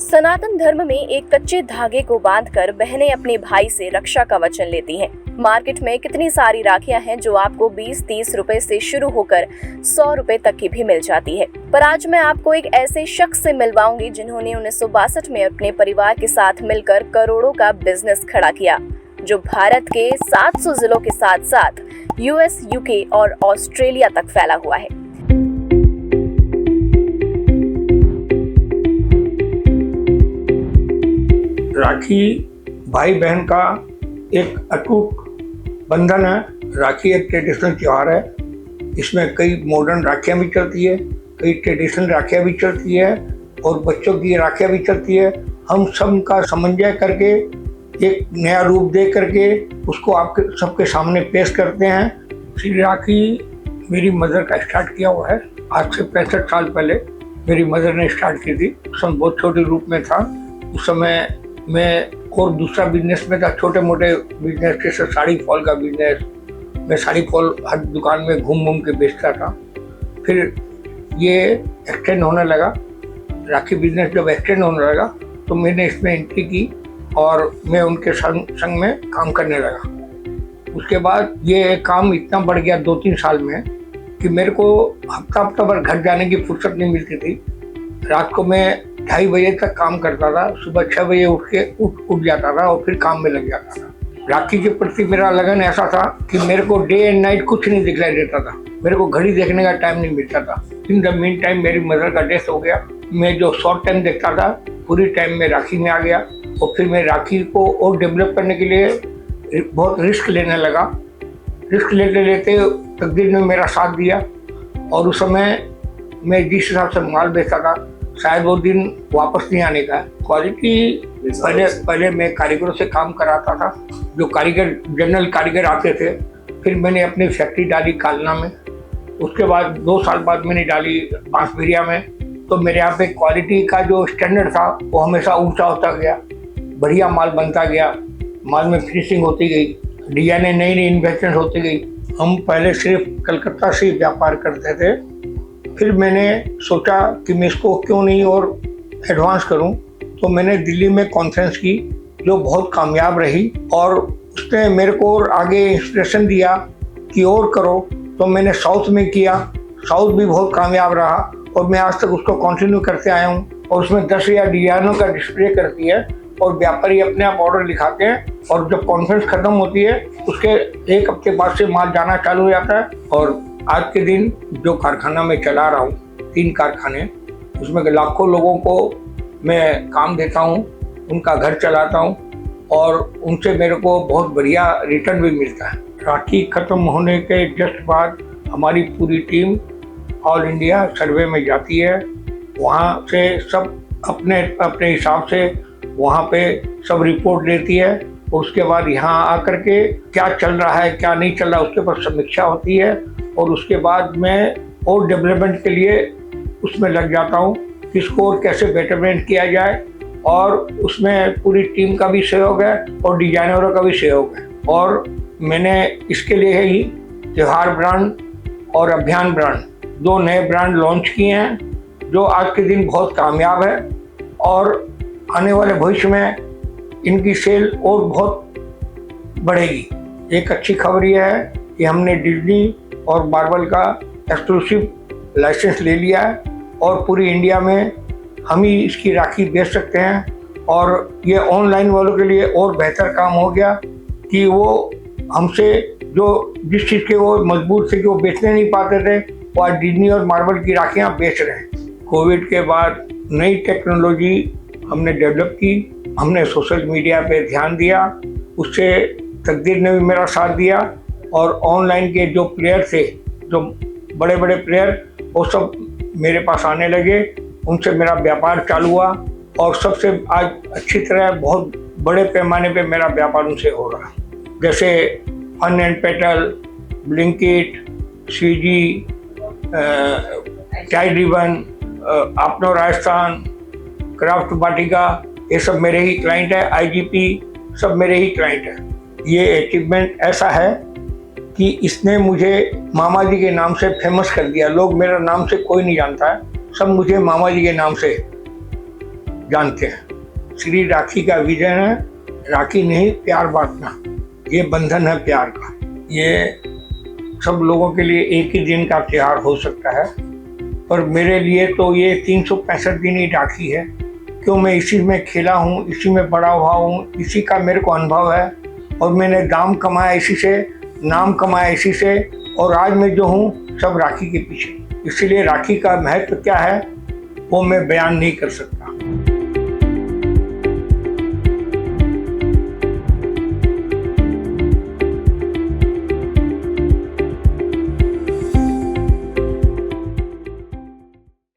सनातन धर्म में एक कच्चे धागे को बांधकर बहनें अपने भाई से रक्षा का वचन लेती हैं। मार्केट में कितनी सारी राखियां हैं जो आपको 20-30 रुपए से शुरू होकर 100 रुपए तक की भी मिल जाती है। पर आज मैं आपको एक ऐसे शख्स से मिलवाऊंगी जिन्होंने 1962 में अपने परिवार के साथ मिलकर करोड़ों का बिजनेस खड़ा किया, जो भारत के 700 जिलों के साथ साथ यूएस, यूके और ऑस्ट्रेलिया तक फैला हुआ है। राखी भाई बहन का एक अटूट बंधन है। राखी एक ट्रेडिशनल त्यौहार है। इसमें कई मॉडर्न राखियाँ भी चलती है, कई ट्रेडिशनल राखियाँ भी चलती है और बच्चों की राखियाँ भी चलती है। हम सब का समन्वय करके एक नया रूप दे करके उसको आपके सबके सामने पेश करते हैं। श्री राखी मेरी मदर का स्टार्ट किया हुआ है। आज से 65 साल पहले मेरी मदर ने स्टार्ट की थी। उस समय बहुत छोटे रूप में था। उस समय मैं और दूसरा बिजनेस में था, छोटे मोटे बिजनेस जैसे साड़ी फॉल का बिजनेस। मैं साड़ी फॉल हर दुकान में घूम घूम के बेचता था। फिर ये एक्सटेंड होने लगा, राखी बिजनेस जब एक्सटेंड होने लगा तो मैंने इसमें एंट्री की और मैं उनके संग में काम करने लगा। उसके बाद ये काम इतना बढ़ गया 2-3 साल में कि मेरे को हफ्ता भर घर जाने की फुर्सत नहीं मिलती थी। रात को मैं 2:30 बजे तक काम करता था, सुबह 6 बजे उठ जाता था और फिर काम में लग जाता था। राखी के प्रति मेरा लगन ऐसा था कि मेरे को डे एंड नाइट कुछ नहीं दिखलाई देता था। मेरे को घड़ी देखने का टाइम नहीं मिलता था। इन द मीन टाइम मेरी मदर का डेथ हो गया। मैं जो शॉर्ट टाइम देखता था पूरी टाइम में राखी में आ गया और फिर मैं राखी को और डेवलप करने के लिए बहुत रिस्क लेने लगा। रिस्क लेते लेते तकदीर ने मेरा साथ दिया और उस समय मैं जिस हिसाब से माल बेचता था शायद वो दिन वापस नहीं आने का। क्वालिटी पहले मैं कारीगरों से काम कराता था, जो कारीगर जनरल कारीगर आते थे। फिर मैंने अपनी फैक्ट्री डाली कालना में। उसके बाद 2 साल बाद मैंने डाली बांसबिरिया में। तो मेरे यहाँ पे क्वालिटी का जो स्टैंडर्ड था वो हमेशा ऊंचा होता गया, बढ़िया माल बनता गया, माल में फिनिशिंग होती गई, डिजाइनें नई नई इन्वेंशन होती गई। हम पहले सिर्फ कलकत्ता से व्यापार करते थे। फिर मैंने सोचा कि मैं इसको क्यों नहीं और एडवांस करूं, तो मैंने दिल्ली में कॉन्फ्रेंस की जो बहुत कामयाब रही और उसने मेरे को और आगे इंस्पिरेशन दिया कि और करो। तो मैंने साउथ में किया, साउथ भी बहुत कामयाब रहा और मैं आज तक उसको कंटिन्यू करते आया हूँ। और उसमें 10,000 डिजाइनों का डिस्प्ले करती है और व्यापारी अपने आप ऑर्डर लिखाते हैं और जब कॉन्फ्रेंस खत्म होती है उसके 1 हफ्ते बाद से माल जाना चालू हो जाता है। और आज के दिन जो कारखाना में चला रहा हूँ, 3 कारखाने, उसमें लाखों लोगों को मैं काम देता हूँ, उनका घर चलाता हूँ और उनसे मेरे को बहुत बढ़िया रिटर्न भी मिलता है। राखी खत्म होने के जस्ट बाद हमारी पूरी टीम ऑल इंडिया सर्वे में जाती है। वहाँ से सब अपने अपने हिसाब से वहाँ पे सब रिपोर्ट देती है और उसके बाद यहाँ आकर के क्या चल रहा है क्या नहीं चल रहा उसके ऊपर समीक्षा होती है और उसके बाद मैं और डेवलपमेंट के लिए उसमें लग जाता हूँ कि इसको और कैसे बेटरमेंट किया जाए। और उसमें पूरी टीम का भी सहयोग है और डिजाइनरों का भी सहयोग है। और मैंने इसके लिए ही त्योहार ब्रांड और अभियान ब्रांड 2 नए ब्रांड लॉन्च किए हैं जो आज के दिन बहुत कामयाब है और आने वाले भविष्य में इनकी सेल और बहुत बढ़ेगी। एक अच्छी खबर यह है कि हमने डिज्नी और मार्वल का एक्सक्लूसिव लाइसेंस ले लिया है और पूरी इंडिया में हम ही इसकी राखी बेच सकते हैं। और ये ऑनलाइन वालों के लिए और बेहतर काम हो गया कि वो हमसे जो जिस चीज़ के वो मजबूर थे कि वो बेचने नहीं पाते थे, वो आज डिज्नी और मार्वल की राखियाँ बेच रहे हैं। कोविड के बाद नई टेक्नोलॉजी हमने डेवलप की, हमने सोशल मीडिया पे ध्यान दिया, उससे तकदीर ने भी मेरा साथ दिया और ऑनलाइन के जो प्लेयर थे, जो बड़े बड़े प्लेयर, वो सब मेरे पास आने लगे। उनसे मेरा व्यापार चालू हुआ और सबसे आज अच्छी तरह बहुत बड़े पैमाने पे मेरा व्यापार उनसे हो रहा है। जैसे fern and petal, Blinkit, Swiggy, Chai Ribbon, Apno Rajasthan, craft वाटिका, ये सब मेरे ही क्लाइंट है। आईजीपी सब मेरे ही क्लाइंट है। ये अचीवमेंट ऐसा है कि इसने मुझे मामा जी के नाम से फेमस कर दिया। लोग मेरा नाम से कोई नहीं जानता है, सब मुझे मामा जी के नाम से जानते हैं। श्री राखी का विजन है राखी नहीं प्यार बांटना, ये बंधन है प्यार का। ये सब लोगों के लिए एक ही दिन का त्योहार हो सकता है, पर मेरे लिए तो ये 365 दिन ही राखी है, क्यों मैं इसी में खेला हूँ, इसी में बड़ा हुआ हूँ, इसी का मेरे को अनुभव है और मैंने दाम कमाया इसी से, नाम कमाया इसी से, और आज मैं जो हूँ सब राखी के पीछे। इसलिए राखी का महत्व क्या है वो मैं बयान नहीं कर सकता।